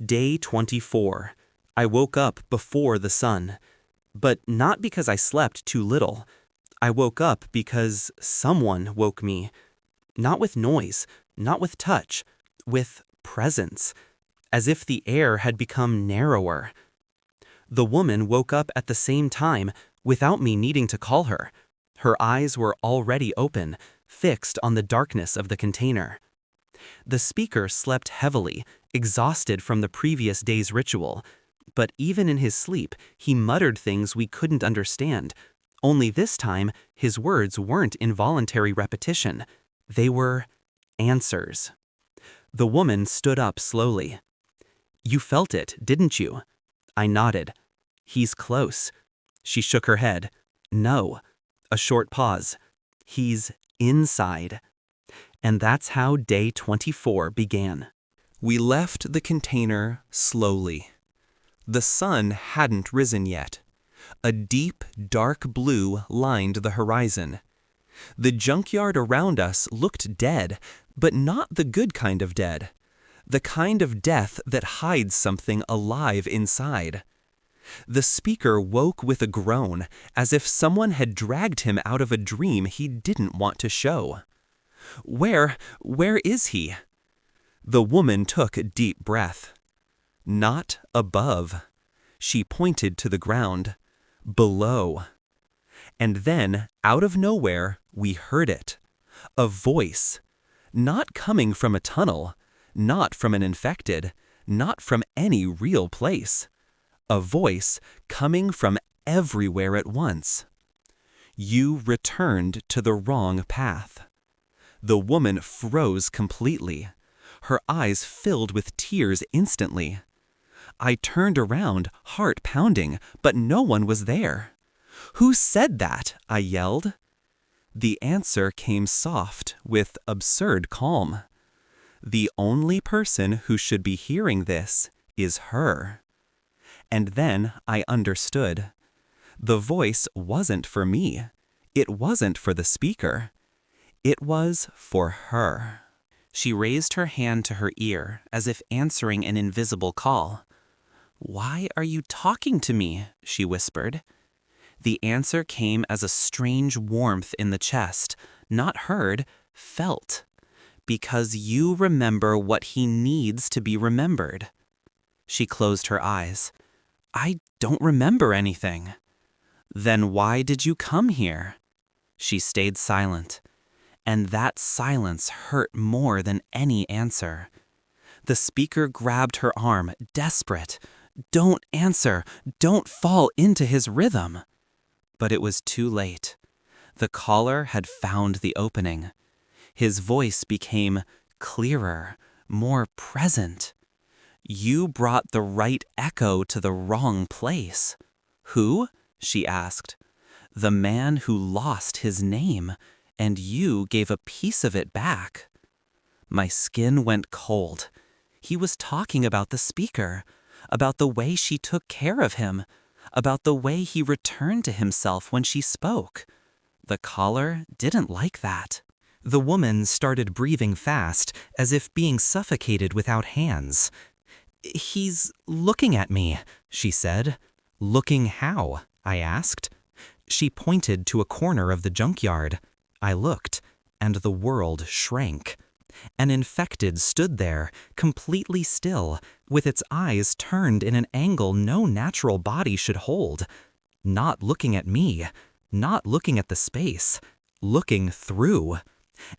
Day 24. I woke up before the sun. But not because I slept too little. I woke up because someone woke me. Not with noise, not with touch, with presence, as if the air had become narrower. The woman woke up at the same time, without me needing to call her. Her eyes were already open, fixed on the darkness of the container. The speaker slept heavily, exhausted from the previous day's ritual. But even in his sleep, he muttered things we couldn't understand. Only this time, his words weren't involuntary repetition. They were answers. The woman stood up slowly. "You felt it, didn't you?" I nodded. "He's close." She shook her head. "No." A short pause. "He's inside." And that's how day 24 began. We left the container slowly. The sun hadn't risen yet. A deep, dark blue lined the horizon. The junkyard around us looked dead, but not the good kind of dead. The kind of death that hides something alive inside. The speaker woke with a groan, as if someone had dragged him out of a dream he didn't want to show. Where is he?" The woman took a deep breath. "Not above." She pointed to the ground. "Below." And then, out of nowhere, we heard it. A voice. Not coming from a tunnel, not from an infected, not from any real place. A voice coming from everywhere at once. "You returned to the wrong path." The woman froze completely. Her eyes filled with tears instantly. I turned around, heart pounding, but no one was there. "Who said that?" I yelled. The answer came soft, with absurd calm. "The only person who should be hearing this is her." And then I understood. The voice wasn't for me. It wasn't for the speaker. It was for her. She raised her hand to her ear, as if answering an invisible call. "Why are you talking to me?" she whispered. The answer came as a strange warmth in the chest, not heard, felt. "Because you remember what he needs to be remembered." She closed her eyes. "I don't remember anything." "Then why did you come here?" She stayed silent. And that silence hurt more than any answer. The speaker grabbed her arm, desperate. "Don't answer. Don't fall into his rhythm." But it was too late. The caller had found the opening. His voice became clearer, more present. "You brought the right echo to the wrong place." "Who?" she asked. "The man who lost his name. And you gave a piece of it back." My skin went cold. He was talking about the speaker, about the way she took care of him, about the way he returned to himself when she spoke. The caller didn't like that. The woman started breathing fast, as if being suffocated without hands. "He's looking at me," she said. "Looking how?" I asked. She pointed to a corner of the junkyard. I looked, and the world shrank. An infected stood there, completely still, with its eyes turned in an angle no natural body should hold. Not looking at me, not looking at the space, looking through.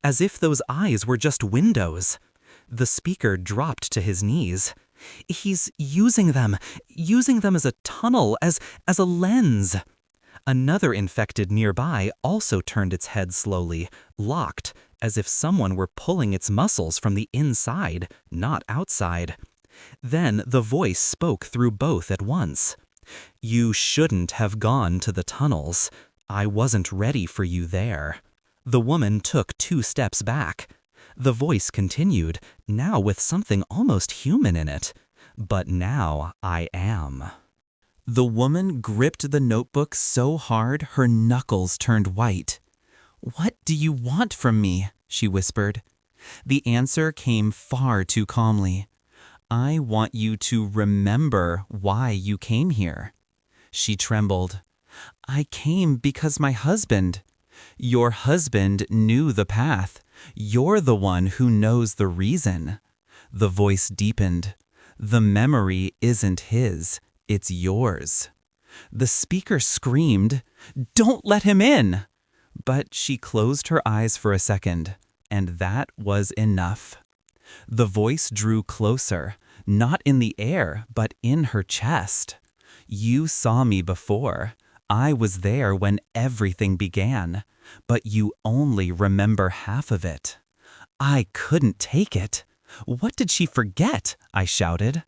As if those eyes were just windows. The speaker dropped to his knees. "He's using them as a tunnel, as a lens." Another infected nearby also turned its head slowly, locked, as if someone were pulling its muscles from the inside, not outside. Then the voice spoke through both at once. "You shouldn't have gone to the tunnels. I wasn't ready for you there." The woman took 2 steps back. The voice continued, now with something almost human in it. "But now I am." The woman gripped the notebook so hard her knuckles turned white. "What do you want from me?" she whispered. The answer came far too calmly. I want you to remember why you came here. She trembled. I came because my husband. Your husband knew the path. You're the one who knows the reason. The voice deepened. The memory isn't his, it's yours. The speaker screamed, "Don't let him in!" But she closed her eyes for a second, and that was enough. The voice drew closer, not in the air, but in her chest. You saw me before. I was there when everything began, but you only remember half of it. I couldn't take it. What did she forget? I shouted.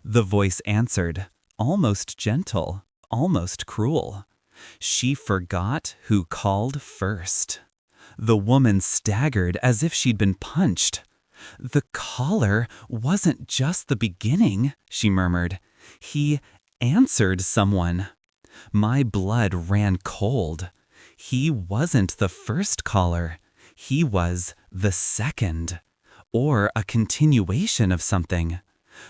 The voice answered, almost gentle, almost cruel. She forgot who called first. The woman staggered as if she'd been punched. The caller wasn't just the beginning, she murmured. He answered someone. My blood ran cold. He wasn't the first caller. He was the second, or a continuation of something.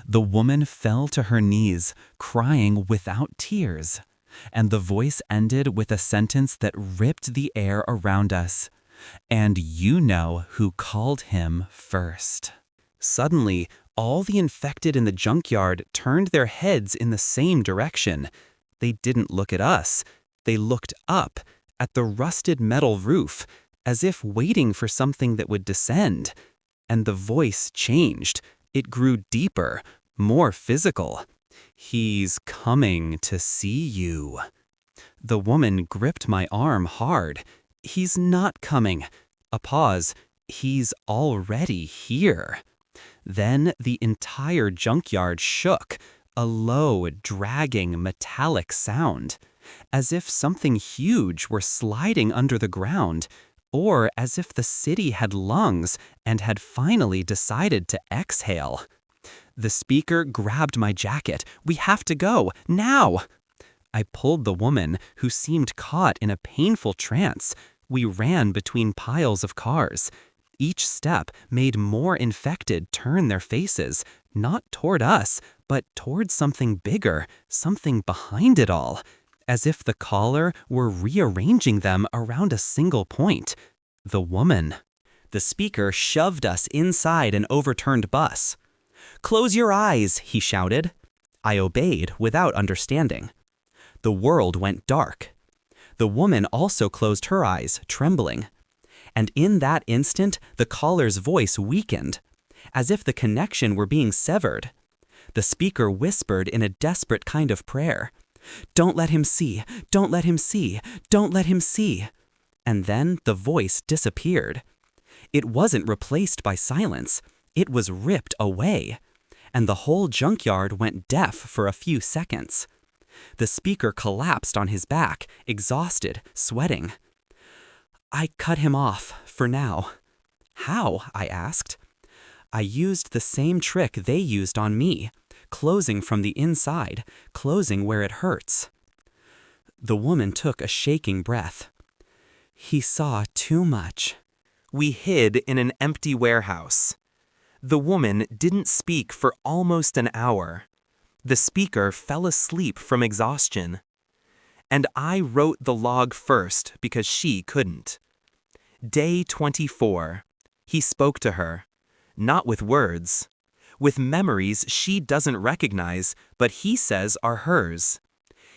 The woman fell to her knees, crying without tears, and the voice ended with a sentence that ripped the air around us. And you know who called him first. Suddenly, all the infected in the junkyard turned their heads in the same direction. They didn't look at us. They looked up, at the rusted metal roof, as if waiting for something that would descend. And the voice changed. It grew deeper, more physical. He's coming to see you. The woman gripped my arm hard. He's not coming. A pause. He's already here. Then the entire junkyard shook, a low, dragging, metallic sound, as if something huge were sliding under the ground, or as if the city had lungs and had finally decided to exhale. The speaker grabbed my jacket. We have to go, now! I pulled the woman, who seemed caught in a painful trance. We ran between piles of cars. Each step made more infected turn their faces, not toward us, but toward something bigger, something behind it all, as if the caller were rearranging them around a single point. The woman. The speaker shoved us inside an overturned bus. "Close your eyes," he shouted. I obeyed without understanding. The world went dark. The woman also closed her eyes, trembling. And in that instant, the caller's voice weakened, as if the connection were being severed. The speaker whispered in a desperate kind of prayer, "Don't let him see, don't let him see, don't let him see." And then the voice disappeared. It wasn't replaced by silence. It was ripped away. And the whole junkyard went deaf for a few seconds. The speaker collapsed on his back, exhausted, sweating. I cut him off, for now. How? I asked. I used the same trick they used on me, closing from the inside, closing where it hurts. The woman took a shaking breath. He saw too much. We hid in an empty warehouse. The woman didn't speak for almost an hour. The speaker fell asleep from exhaustion. And I wrote the log first because she couldn't. Day 24. He spoke to her, not with words, with memories she doesn't recognize, but he says are hers.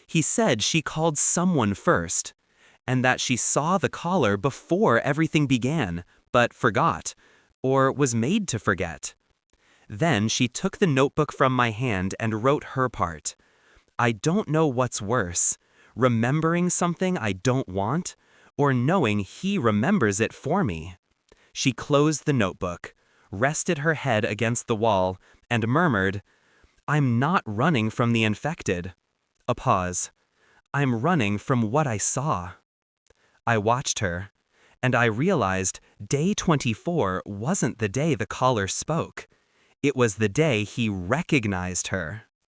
He said she called someone first, and that she saw the caller before everything began, but forgot, or was made to forget. Then she took the notebook from my hand and wrote her part. I don't know what's worse, remembering something I don't want, or knowing he remembers it for me. She closed the notebook, rested her head against the wall, and murmured, "I'm not running from the infected." A pause. "I'm running from what I saw." I watched her, and I realized day 24 wasn't the day the caller spoke. It was the day he recognized her.